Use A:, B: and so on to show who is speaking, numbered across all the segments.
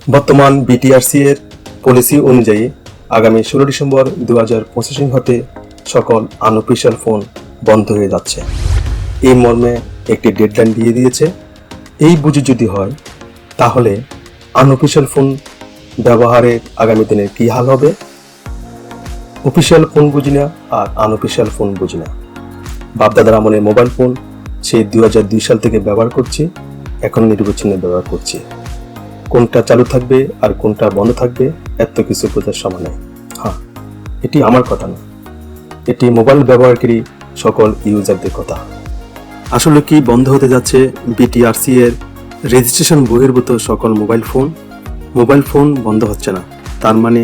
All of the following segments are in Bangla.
A: বর্তমান বিটিআরসি এর পলিসি অনুযায়ী আগামী 16 ডিসেম্বর 2025 হতে সকল আনঅফিশিয়াল ফোন বন্ধ হয়ে যাচ্ছে। এই মর্মে একটি ডেডলাইন দিয়ে দিয়েছে। এই বুঝে যদি হয় তাহলে আনঅফিশিয়াল ফোন ব্যবহারে আগামী দিনে কী হাল হবে। অফিসিয়াল ফোন বুঝি না আর আনঅফিশিয়াল ফোন বুঝি না। বাপদাদার আমলে মোবাইল ফোন সেই 2002 সাল থেকে ব্যবহার করছি, এখন নির্বিচ্ছিন্ন ব্যবহার করছি। কোনটা চালু থাকবে আর কোনটা বন্ধ থাকবে এত কিছু বোঝার সময় নেই। হ্যাঁ, এটি আমার কথা না, এটি মোবাইল ব্যবহারকারী সকল ইউজারদের কথা। আসলে কি বন্ধ হতে যাচ্ছে বিটিআরসি এর রেজিস্ট্রেশন বহির্ভূত সকল মোবাইল ফোন বন্ধ হচ্ছে না। তার মানে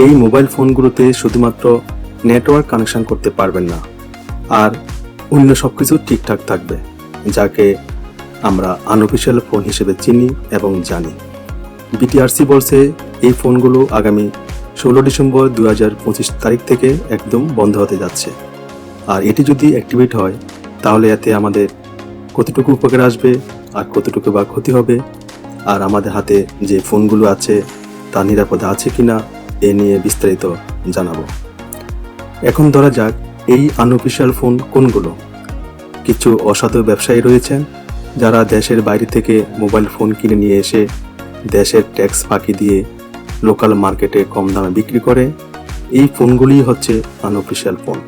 A: এই মোবাইল ফোনগুলোতে শুধুমাত্র নেটওয়ার্ক কানেকশন করতে পারবেন না, আর অন্য সব কিছু ঠিকঠাক থাকবে, যাকে আমরা আনঅফিশিয়াল ফোন হিসেবে চিনি এবং জানি। বিটিআরসি বলছে এই ফোনগুলো আগামী 16 ডিসেম্বর 2025 তারিখ থেকে একদম বন্ধ হতে যাচ্ছে। আর এটি যদি অ্যাক্টিভেট হয় তাহলে এতে আমাদের কতটুকু উপকার আসবে আর কতটুকু বা ক্ষতি হবে, আর আমাদের হাতে যে ফোনগুলো আছে তা নিরাপদে আছে কিনা এ নিয়ে বিস্তারিত জানাবো। এখন ধরা যাক এই আনঅফিশিয়াল ফোন কোনগুলো। কিছু অসাধু ব্যবসায়ী রয়েছেন যারা দেশের বাইরে থেকে মোবাইল ফোন কিনে নিয়ে এসে দেশের ট্যাক্স ফাঁকি দিয়ে লোকাল মার্কেটে কম দামে বিক্রি করে। এই ফোনগুলি হচ্ছে আনঅফিশিয়াল ফোন।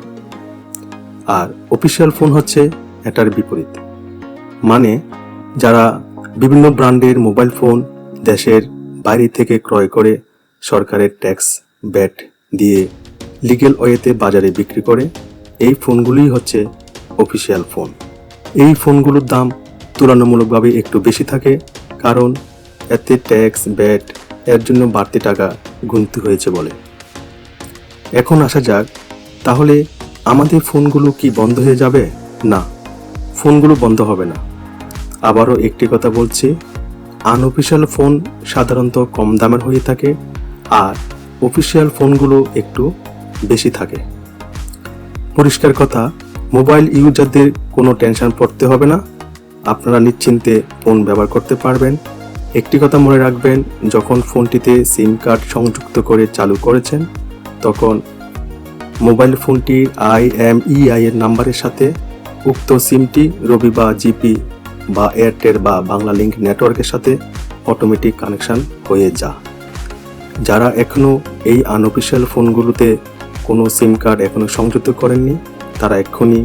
A: আর অফিশিয়াল ফোন হচ্ছে এটার বিপরীত। মানে যারা বিভিন্ন ব্র্যান্ডের মোবাইল ফোন দেশের বাইরে থেকে ক্রয় করে সরকারের ট্যাক্স ভ্যাট দিয়ে লিগ্যাল ওয়েতে বাজারে বিক্রি করে, এই ফোনগুলোই হচ্ছে অফিশিয়াল ফোন। এই ফোনগুলোর দাম তুলনামূলকভাবে একটু বেশি থাকে, কারণ এতে ট্যাক্স ভ্যাট এর জন্য বাড়তি টাকা গুনতে হয়েছে বলে। এখন আসা যাক, তাহলে আমাদের ফোনগুলো কি বন্ধ হয়ে যাবে? না, ফোনগুলো বন্ধ হবে না। আবারও একটি কথা বলছি, আনঅফিশিয়াল ফোন সাধারণত কম দামের হয়ে থাকে আর অফিশিয়াল ফোনগুলো একটু বেশি থাকে। পরিষ্কার কথা, মোবাইল ইউজারদের কোনো টেনশন পড়তে হবে না, আপনারা নিশ্চিন্তে ফোন ব্যবহার করতে পারবেন। একটি কথা মনে রাখবেন, যখন ফোনটিতে সিম কার্ড সংযুক্ত করে চালু করেছেন তখন মোবাইল ফোনটির IMEI এর নাম্বারের সাথে উক্ত সিমটি রবি বা জিপি বা এয়ারটেল বা বাংলা লিঙ্ক নেটওয়ার্কের সাথে অটোমেটিক কানেকশন হয়ে যায়। যারা এখনও এই আনঅফিশিয়াল ফোনগুলোতে কোনো সিম কার্ড এখনও সংযুক্ত করেননি তারা এক্ষুনি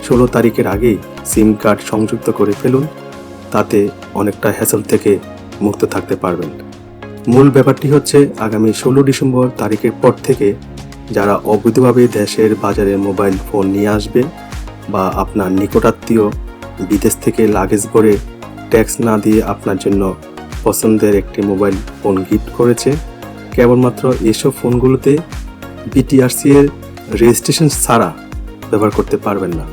A: 16 তারিখের আগেই সিম কার্ড সংযুক্ত করে ফেলুন, তাতে অনেকটা হ্যাসেল থেকে মুক্ত থাকতে পারবেন। মূল ব্যাপারটি হচ্ছে আগামী 16 ডিসেম্বর তারিখের পর থেকে যারা অবৈধভাবে দেশের বাজারে মোবাইল ফোন নিয়ে আসবে বা আপনার নিকটাত্মীয় বিদেশ থেকে লাগেজ ভরে ট্যাক্স না দিয়ে আপনার জন্য পছন্দের একটি মোবাইল ফোন গিফট করেছে, কেবলমাত্র এসব ফোনগুলোতে বিটিআরসি এর রেজিস্ট্রেশন ছাড়া ব্যবহার করতে পারবেন না।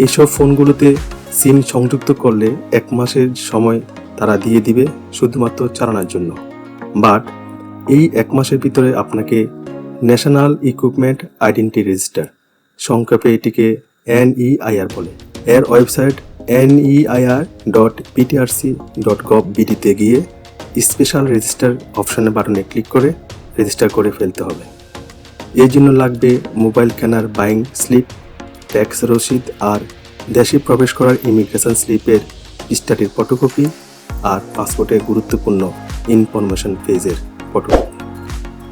A: এইসব ফোনগুলোতে সিম সংযুক্ত করলে 1 মাসের সময় তারা দিয়ে দিবে শুধুমাত্র চালানোর জন্য। বাট এই 1 মাসের ভিতরে আপনাকে ন্যাশনাল ইকুইপমেন্ট আইডেন্টি রেজিস্টার, সংক্ষেপে এটিকে NEIR বলে, এর ওয়েবসাইট neir.btrc.gov.bd তে গিয়ে স্পেশাল রেজিস্টার অপশনের বাটনে ক্লিক করে রেজিস্টার করে ফেলতে হবে। এই জন্য লাগবে মোবাইল কেনার বাইং স্লিপ, ট্যাক্স রসিদ আর দেশে প্রবেশ করার ইমিগ্রেশন স্লিপের স্ট্যাটির ফটোকপি আর পাসপোর্টের গুরুত্বপূর্ণ ইনফরমেশন পেজের ফটোকপি।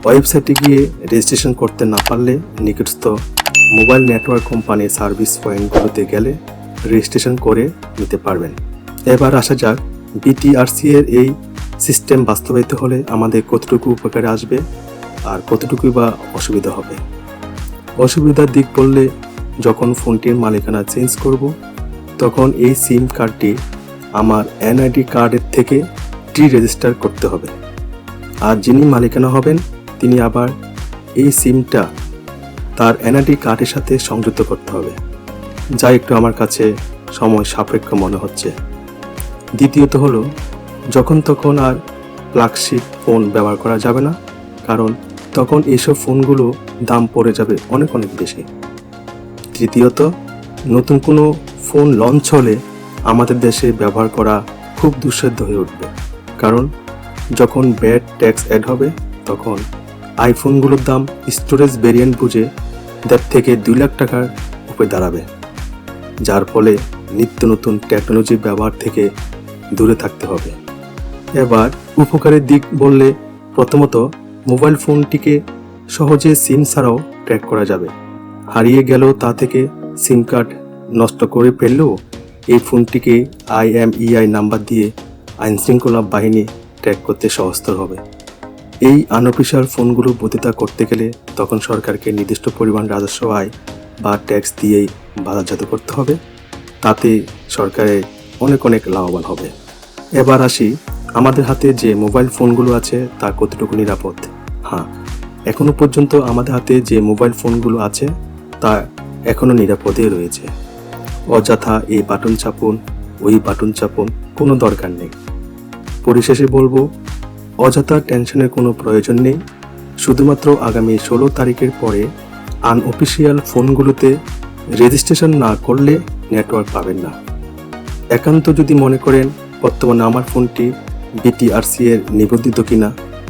A: ওয়েবসাইটে গিয়ে রেজিস্ট্রেশন করতে না পারলে নিকটস্থ মোবাইল নেটওয়ার্ক কোম্পানির সার্ভিস পয়েন্টগুলোতে গেলে রেজিস্ট্রেশন করে নিতে পারবেন। এবার আসা যাক বিটিআরসি এর এই সিস্টেম বাস্তবায়িত হলে আমাদের কতটুকু উপকারে আসবে আর কতটুকু বা অসুবিধা হবে। অসুবিধার দিক বললে, যখন ফোনটির মালিকানা চেঞ্জ করব তখন এই সিম কার্ডটি আমার NID কার্ডের থেকে রেজিস্টার করতে হবে, আর যিনি মালিকানা হবেন তিনি আবার এই সিমটা তার NID কার্ডের সাথে সংযুক্ত করতে হবে, যা একটু আমার কাছে সময় সাপেক্ষ মনে হচ্ছে। দ্বিতীয়ত হলো, যখন তখন আর ফ্ল্যাগশিপ ফোন ব্যবহার করা যাবে না, কারণ তখন এইসব ফোনগুলো দাম পড়ে যাবে অনেক বেশি। তৃতীয়ত, নতুন কোনো ফোন লঞ্চ হলে আমাদের দেশে ব্যবহার করা খুব দুঃসাধ্য হয়ে উঠবে, কারণ যখন ব্যাট ট্যাক্স অ্যাড হবে তখন আইফোনগুলোর দাম স্টোরেজ ভেরিয়েন্ট বুঝে 1.5 থেকে 2 লাখ টাকার উপরে দাঁড়াবে, যার ফলে নিত্য নতুন টেকনোলজি ব্যবহার থেকে দূরে থাকতে হবে। এবার উপকারের দিক বললে, প্রথমত মোবাইল ফোনটিকে সহজে সিম ছাড়াও ট্র্যাক করা যাবে। হারিয়ে গেলেও তা থেকে সিম কার্ড নষ্ট করে ফেললেও এই ফোনটিকে IMEI নাম্বার দিয়ে আইনশৃঙ্খলা বাহিনী ট্র্যাক করতে সহজতর হবে। এই আনঅফিসিয়াল ফোনগুলো বৈধতা করতে গেলে তখন সরকারকে নির্দিষ্ট পরিমাণ রাজস্ব আয় বা ট্যাক্স দিয়েই বাজারজাত করতে হবে, তাতে সরকারের অনেক লাভবান হবে। এবার আসি, আমাদের হাতে যে মোবাইল ফোনগুলো আছে তা কতটুকু নিরাপদ। হ্যাঁ, এখনো পর্যন্ত আমাদের হাতে যে মোবাইল ফোনগুলো আছে তা এখনো নিরাপদে রয়েছে। অযথা এই বাটন চাপুন, ওই বাটন চাপুন, কোনো দরকার নেই। পরিশেষে বলবো, অযথা টেনশনের কোনো প্রয়োজন নেই। শুধুমাত্র আগামী 16 তারিখের পরে আনঅফিসিয়াল ফোনগুলোতে রেজিস্ট্রেশন না করলে নেটওয়ার্ক পাবেন না। একান্ত যদি মনে করেন বর্তমানে আমার ফোনটি BTRC এর নিবন্ধিত কিনা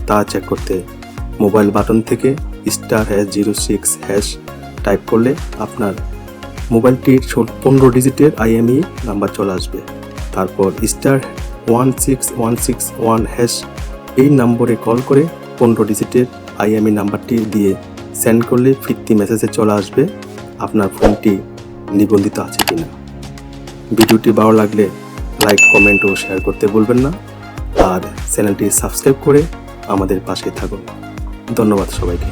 A: তা চেক করতে মোবাইল বাটন থেকে *#06# টাইপ করলে আপনার মোবাইলটির 15 ডিজিটের IMEI নাম্বার চলে আসবে। তারপর *16161# এই নম্বরে কল করে 15 ডিজিটের IMEI নাম্বারটি দিয়ে সেন্ড করলে ফিরতি মেসেজে চলে আসবে আপনার ফোনটি নিবন্ধিত আছে কিনা। ভিডিওটি ভালো লাগলে লাইক, কমেন্ট ও শেয়ার করতে ভুলবেন না। আর চ্যানেলটি সাবস্ক্রাইব করে আমাদের পাশে থাকুন। ধন্যবাদ সবাইকে।